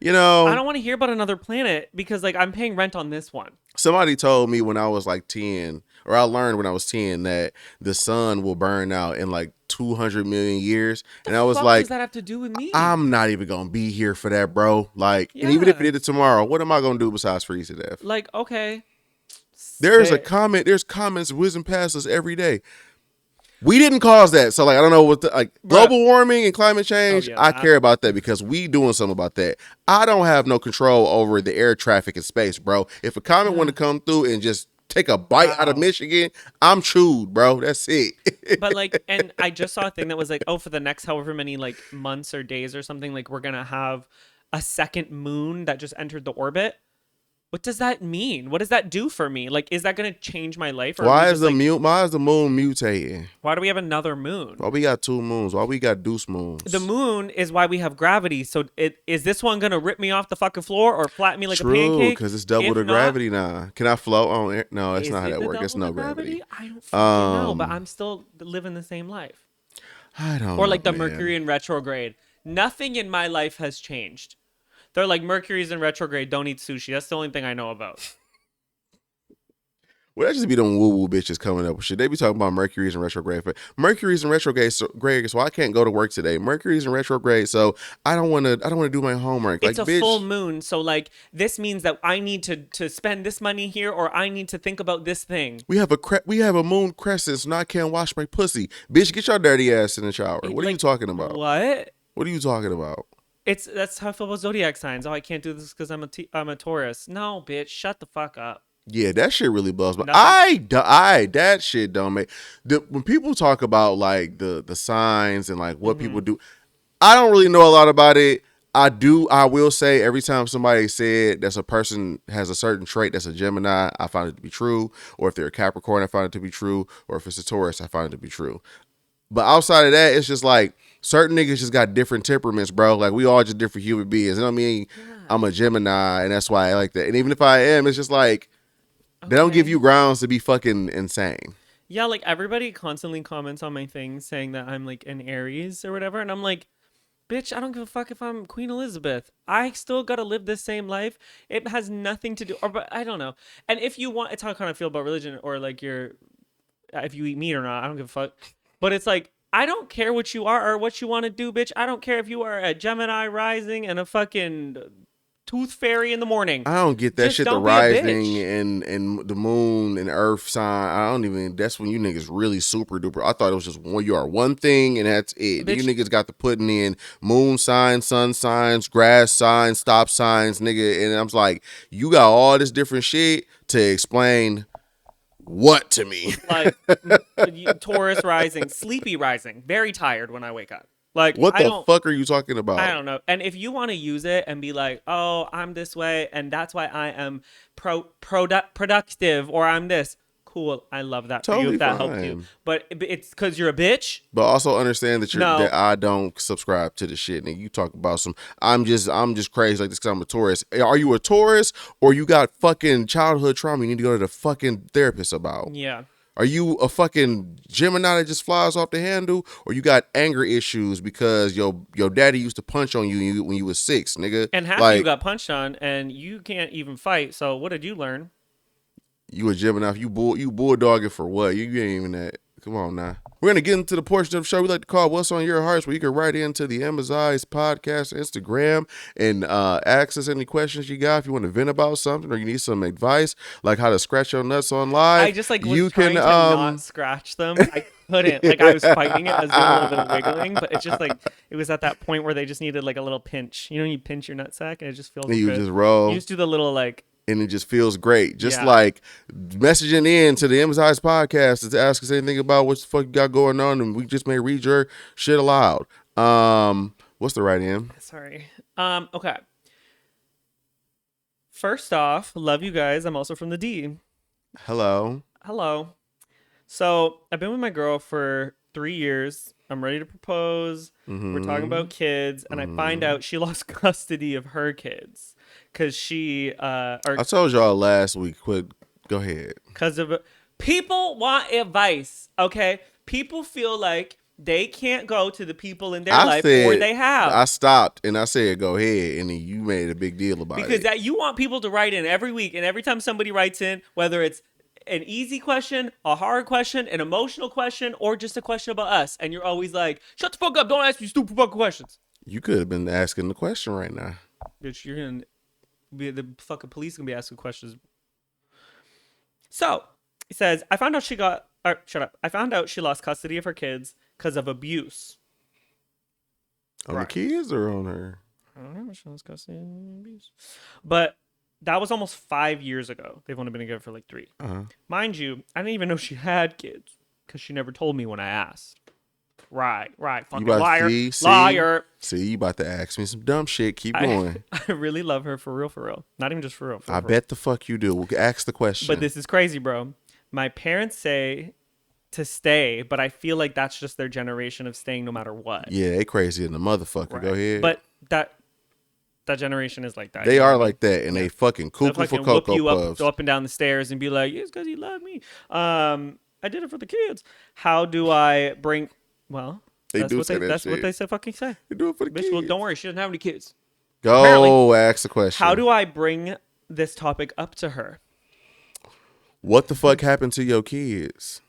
You I know, don't want to hear about another planet because, like, I'm paying rent on this one. somebody told me when I was like 10, or I learned when I was 10 that the sun will burn out in like 200 million years. And I was What like, does that have to do with me? I'm not even going to be here for that, bro. Like, and even if it Yeah. did it tomorrow, what am I going to do besides freeze to death? Like, okay. There's a Say- comment, there's comments whizzing past us every day. We didn't cause that. So like I don't know what like global warming and climate change, yeah, I that- care about that because we doing something about that. I don't have no control over the air traffic in space, bro. If a comet want to come through and just take a bite out of Wow. Michigan, I'm chewed, bro. That's it. But like, and I just saw a thing that was like, oh, for the next however many like months or days or something, like we're gonna have a second moon that just entered the orbit. What does that mean? What does that do for me? Like, is that gonna change my life? Or Why are we is just, like, why is the moon mutating? why do we have another moon? Why we got two moons? Why we got deuce moons? The moon is why we have gravity. So is this one gonna rip me off the fucking floor or flatten me like a True, pancake? because it's double If the not, gravity now. Can I float on air? No, that's is not how it that the works. It's double no the gravity. I don't fucking know, but I'm still living the same life. I don't Or know, like the man. Mercury in retrograde. Nothing in my life has changed. They're like, Mercury's in retrograde, don't eat sushi. That's the only thing I know about. Well, that just be them woo woo bitches coming up with shit. They be talking about Mercury's in retrograde. Mercury's in retrograde, so I can't go to work today. Mercury's in retrograde, so I don't want to do my homework. It's like, a bitch, full moon, so like this means that I need to spend this money here, or I need to think about this thing. we have a moon crescent, so now I can't wash my pussy. Bitch, get your dirty ass in the shower. What are you Like, talking about? What? What are you talking about? That's how I feel about zodiac signs. Oh, I can't do this because I'm a Taurus. No, bitch, shut the fuck up. Yeah, that shit really blows my. Nothing. That shit don't make. When people talk about like the signs and like what people do, I don't really know a lot about it. I will say every time somebody said that a person has a certain trait that's a Gemini, I find it to be true. Or if they're a Capricorn, I find it to be true. Or if it's a Taurus, I find it to be true. But outside of that, it's just like certain niggas just got different temperaments, bro. Like we all just different human beings. You know what I mean? I'm a Gemini, and that's why I like that. And even if I am, it's just like they don't give Okay. you grounds to be fucking insane. Yeah, like everybody constantly comments on my things saying that I'm like an Aries or whatever, and I'm like, bitch, I don't give a fuck if I'm Queen Elizabeth. I still gotta live this same life. It has nothing to do, but I don't know. And if you want, it's how I kind of feel about religion or like if you eat meat or not. I don't give a fuck. But it's like, I don't care what you are or what you want to do, bitch. I don't care if you are a Gemini rising and a fucking tooth fairy in the morning. I don't get that Just shit. The don't be a rising bitch. and the moon and earth sign. I don't even. That's when you niggas really super duper. I thought it was just one. You are one thing and that's it. Bitch. You niggas got to putting in moon signs, sun signs, grass signs, stop signs, nigga. And I'm like, you got all this different shit to explain what to me? Like Taurus rising, sleepy rising, very tired when I wake up. Like, What the fuck are you talking about? I don't know. And if you want to use it and be like, oh, I'm this way, and that's why I am productive, or I'm this, cool. I love that for you Totally if that fine. helps you. But it's because you're a bitch. But also understand that No. that I don't subscribe to the shit. And you talk about some. I'm just crazy like this because I'm a Taurus. Are you a Taurus or you got fucking childhood trauma you need to go to the fucking therapist about? Yeah. Are you a fucking Gemini that just flies off the handle, or you got anger issues because your daddy used to punch on you when you was 6, nigga? And half of you got punched on, and you can't even fight. So what did you learn? You a Gemini? You bulldogging for what? You ain't even that. Come on now. We're going to get into the portion of the show we like to call What's on Your Hearts, where you can write into the NAZZY podcast, Instagram, and ask us any questions you got. If you want to vent about something or you need some advice, like how to scratch your nuts on live. I just was trying to not scratch them. I couldn't. Like, I was fighting it. I was doing a little bit of wiggling, but it's just like, it was at that point where they just needed like a little pinch. You know, you pinch your nutsack and it just feels good. You just roll. You just do the little like, and it just feels great. Just like messaging in to the NAZZY podcast to ask us anything about what the fuck you got going on, and we just may read your shit aloud. What's the right end? Sorry. Okay. First off, love you guys. I'm also from the D. Hello. So I've been with my girl for 3 years. I'm ready to propose. Mm-hmm. We're talking about kids, and I find out she lost custody of her kids because she I told y'all last week. Go ahead. Because of people want advice. Okay, people feel like they can't go to the people in their life, or they have. I stopped and I said, "Go ahead," and then you made a big deal about it because that you want people to write in every week, and every time somebody writes in, whether it's an easy question, a hard question, an emotional question, or just a question about us, and you're always like, "Shut the fuck up! Don't ask me stupid fucking questions." You could have been asking the question right now. Bitch, you're gonna be the fucking police gonna be asking questions. So he says, I found out she lost custody of her kids because of abuse. On the kids or on her? I don't know. She lost custody of abuse, but that was almost 5 years ago. They've only been together for like 3. Mind you, I didn't even know she had kids because she never told me when I asked. Right. Fucking liar. Liar. See, you about to ask me some dumb shit. Keep going. I really love her for real. Not even just for real. I bet the fuck you do. We'll ask the question. But this is crazy, bro. My parents say to stay, but I feel like that's just their generation of staying no matter what. Yeah, they crazy in the motherfucker. Right. Go ahead. But that generation is like that. They are like that, and they fucking cuckoo for Cocoa Puffs. Up and down the stairs and be like, "Yes, because he loved me." I did it for the kids. How do I bring? Well, that's what they say. Fucking say. They do it for the kids. Well, don't worry, she doesn't have any kids. Go apparently, ask the question. How do I bring this topic up to her? What the fuck happened to your kids?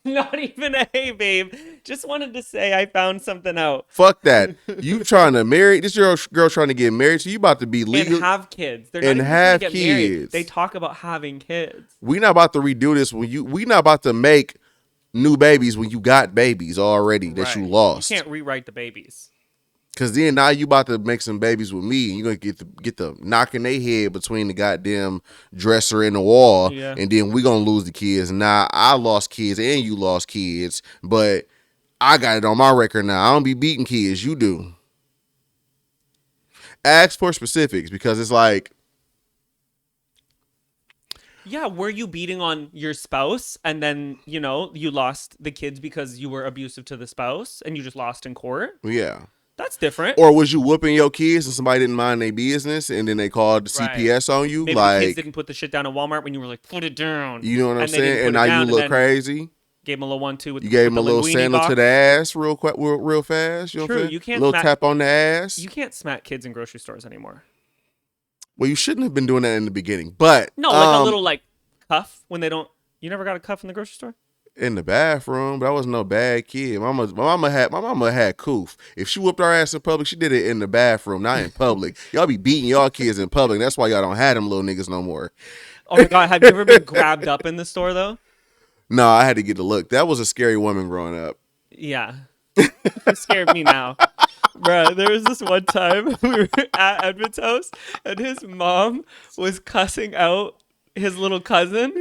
Not even a hey, babe. Just wanted to say I found something out. Fuck that. You trying to marry this girl trying to get married, so you about to be legal and have kids. They're and not have get kids. Married. They talk about having kids. We not about to redo this we not about to make new babies when you got babies already that you lost. You can't rewrite the babies. Cause then now you about to make some babies with me, and you're gonna get the knocking their head between the goddamn dresser and the wall, and then we gonna lose the kids. Now I lost kids and you lost kids, but I got it on my record now. I don't be beating kids, you do. Ask for specifics because it's like, yeah, were you beating on your spouse and then, you lost the kids because you were abusive to the spouse and you just lost in court? Yeah. That's different. Or was you whooping your kids and somebody didn't mind their business and then they called the CPS on you? Maybe like, the kids didn't put the shit down at Walmart when you were like, put it down. You know what I'm saying? And now you look crazy. Gave him a little 1-2 with You gave with him the a little linguine sandal box. to the ass real quick, real fast. You know True, what I'm saying? you can't little smack- tap on the ass. You can't smack kids in grocery stores anymore. Well, you shouldn't have been doing that in the beginning. But No, like a little like cuff when they don't. You never got a cuff in the grocery store? in the bathroom, but I was no bad kid. My mama had coof. If she whooped our ass in public, she did it in the bathroom, not in public. Y'all be beating y'all kids in public. That's why y'all don't have them little niggas no more. Oh my god, have you ever been grabbed up in the store though? No, I had to get the look. That was a scary woman growing up. Yeah. It scared me now. Bruh, there was this one time we were at Edmund's house and his mom was cussing out his little cousin.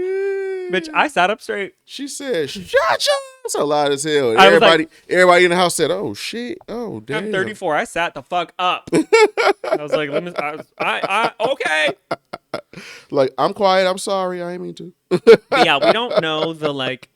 Bitch, I sat up straight. She said, "Shut so loud as hell." And I was like- everybody in the house said, "Oh shit, oh damn." I'm 34. I sat the fuck up. I was like, okay. Like, I'm quiet. I'm sorry. I ain't mean to. But yeah, we don't know the like,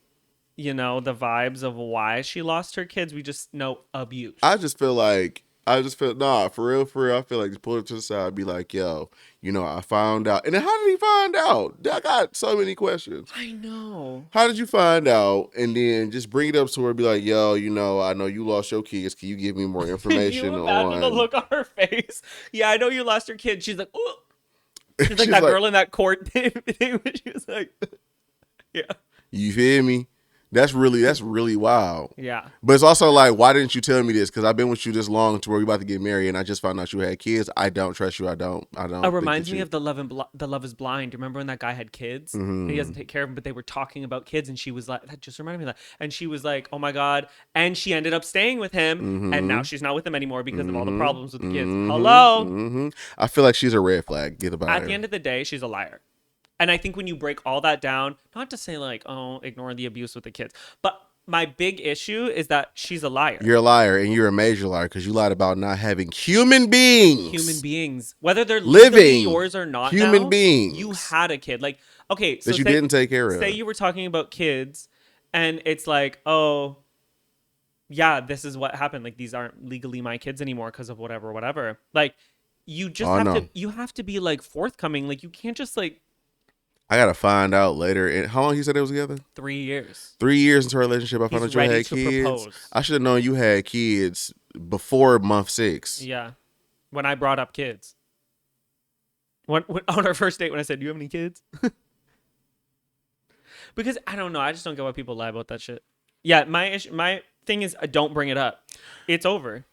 you know, the vibes of why she lost her kids. We just know abuse. I just feel nah, for real. I feel like just pull it to the side and be like, yo, you know, I found out. And then how did he find out? I got so many questions. I know. How did you find out? And then just bring it up to her and be like, yo, you know, I know you lost your kids. Can you give me more information Can you imagine the on look on her face? Yeah, I know you lost your kid. She's like, ooh. She's like She's that like- girl in that court thing. She was like, yeah. You feel me? That's really wild. Yeah. But it's also like, why didn't you tell me this? Because I've been with you this long to where we about to get married, and I just found out you had kids. I don't trust you. I don't. It reminds me of the Love Is Blind. Remember when that guy had kids? And he doesn't take care of them, but they were talking about kids, and she was like, that just reminded me of that. And she was like, oh my god. And she ended up staying with him, and now she's not with him anymore because of all the problems with the kids. Hello. I feel like she's a red flag. Get about At her. the end of the day, she's a liar. And I think when you break all that down, not to say like, oh, ignore the abuse with the kids, but my big issue is that she's a liar. You're a liar, and you're a major liar because you lied about not having human beings, Whether they're living legally yours or not, human now, beings. you had a kid. Like, okay, so that you didn't take care of. Say you were talking about kids, and it's like, oh, yeah, this is what happened. Like, these aren't legally my kids anymore because of whatever. Like, you just have to be like forthcoming. Like, you can't just like. I gotta find out later. And how long he said they was together? 3 years. 3 years into our relationship, I found out you had kids. Propose. I should have known you had kids before month 6. Yeah, when I brought up kids. When on our first date, when I said, "Do you have any kids?" Because I don't know, I just don't get why people lie about that shit. Yeah, my thing is, don't bring it up. It's over.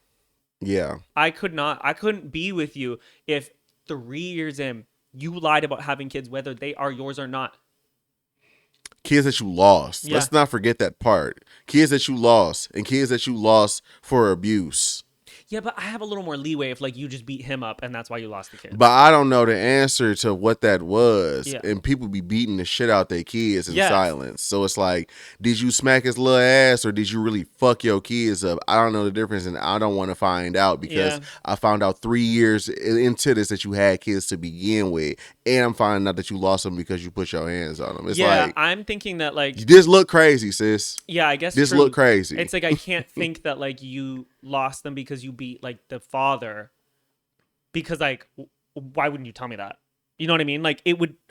Yeah, I couldn't be with you if 3 years in you lied about having kids, whether they are yours or not. kids that you lost. Yeah. Let's not forget that part. Kids that you lost, and kids that you lost for abuse. Yeah, but I have a little more leeway if like you just beat him up and that's why you lost the kid. But I don't know the answer to what that was. Yeah. And people be beating the shit out their kids in Yes. silence. So it's like, did you smack his little ass or did you really fuck your kids up? I don't know the difference, and I don't want to find out because Yeah. I found out 3 years into this that you had kids to begin with, and I'm finding out that you lost them because you put your hands on them. It's yeah, like, I'm thinking that like this look crazy, sis. yeah, I guess This true. look crazy. It's like I can't think that like you lost them because you beat like the father, because like why wouldn't you tell me that? You know what I mean? Like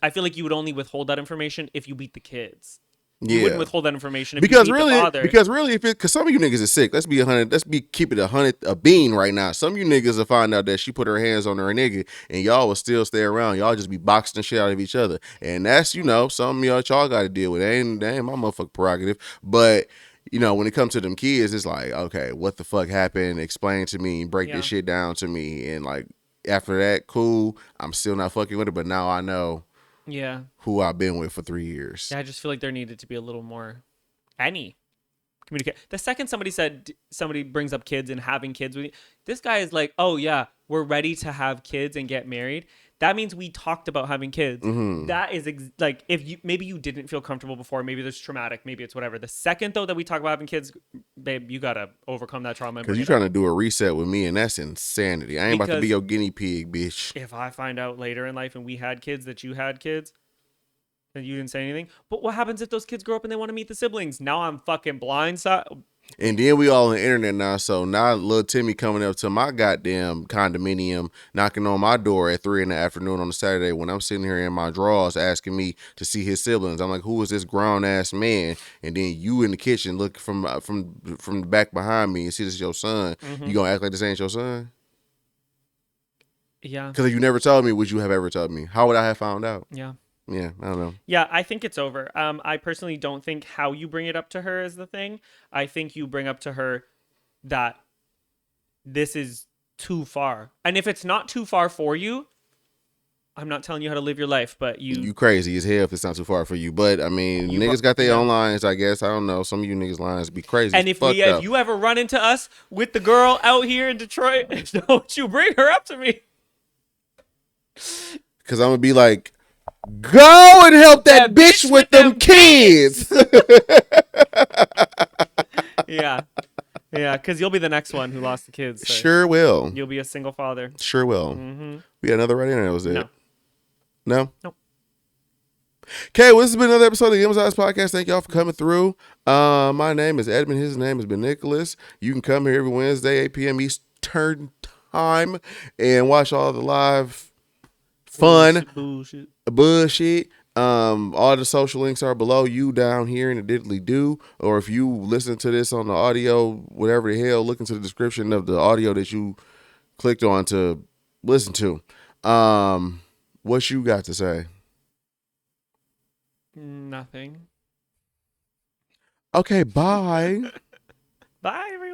I feel like you would only withhold that information if you beat the kids. You wouldn't withhold that information if you beat the father. Because some of you niggas is sick. Let's keep it a bean right now. Some of you niggas will find out that she put her hands on her nigga, and y'all will still stay around. Y'all just be boxing the shit out of each other, and that's something y'all got to deal with. That ain't my motherfucking prerogative, but. When it comes to them kids, it's like, okay, what the fuck happened? Explain to me, break this shit down to me. And like, after that, cool. I'm still not fucking with it, but now I know who I've been with for 3 years. Yeah, I just feel like there needed to be a little more communicate. The second somebody brings up kids and having kids with you, this guy is like, oh yeah, we're ready to have kids and get married. That means we talked about having kids. Mm-hmm. That is like, if maybe you didn't feel comfortable before, maybe there's traumatic, maybe it's whatever. The second though that we talk about having kids, babe, you gotta overcome that trauma. Because you're trying to do a reset with me, and that's insanity. I ain't about to be your guinea pig, bitch. If I find out later in life and we had kids that you had kids, and you didn't say anything, but what happens if those kids grow up and they want to meet the siblings? Now I'm fucking blindsided. And then we all on the internet now, so now little Timmy coming up to my goddamn condominium, knocking on my door at 3 p.m. on a Saturday when I'm sitting here in my drawers asking me to see his siblings. I'm like, who is this grown ass man? And then you in the kitchen looking from the back behind me and see this is your son. You gonna act like this ain't your son? Yeah. Because if you never told me, would you have ever told me? How would I have found out? Yeah. Yeah, I don't know. Yeah, I think it's over. I personally don't think how you bring it up to her is the thing. I think you bring up to her that this is too far. And if it's not too far for you, I'm not telling you how to live your life, but You crazy as hell if it's not too far for you. But I mean, niggas got their own lines, I guess. I don't know. Some of you niggas lines be crazy. And if you ever run into us with the girl out here in Detroit, don't you bring her up to me. Because I'm gonna be like, go and help that bitch with them kids. Yeah. Yeah, because you'll be the next one who lost the kids. So sure will. You'll be a single father. Sure will. We had another right in there. Was it? No. No? Nope. Okay, well, this has been another episode of the Amazon's Podcast. Thank y'all for coming through. My name is Edmund. His name has been Nicholas. You can come here every Wednesday, 8 p.m. Eastern time, and watch all the live fun bullshit. All the social links are below you down here in the diddly do. Or if you listen to this on the audio, whatever the hell, look into the description of the audio that you clicked on to listen to. What you got to say? Nothing. Okay, bye. Bye, everybody.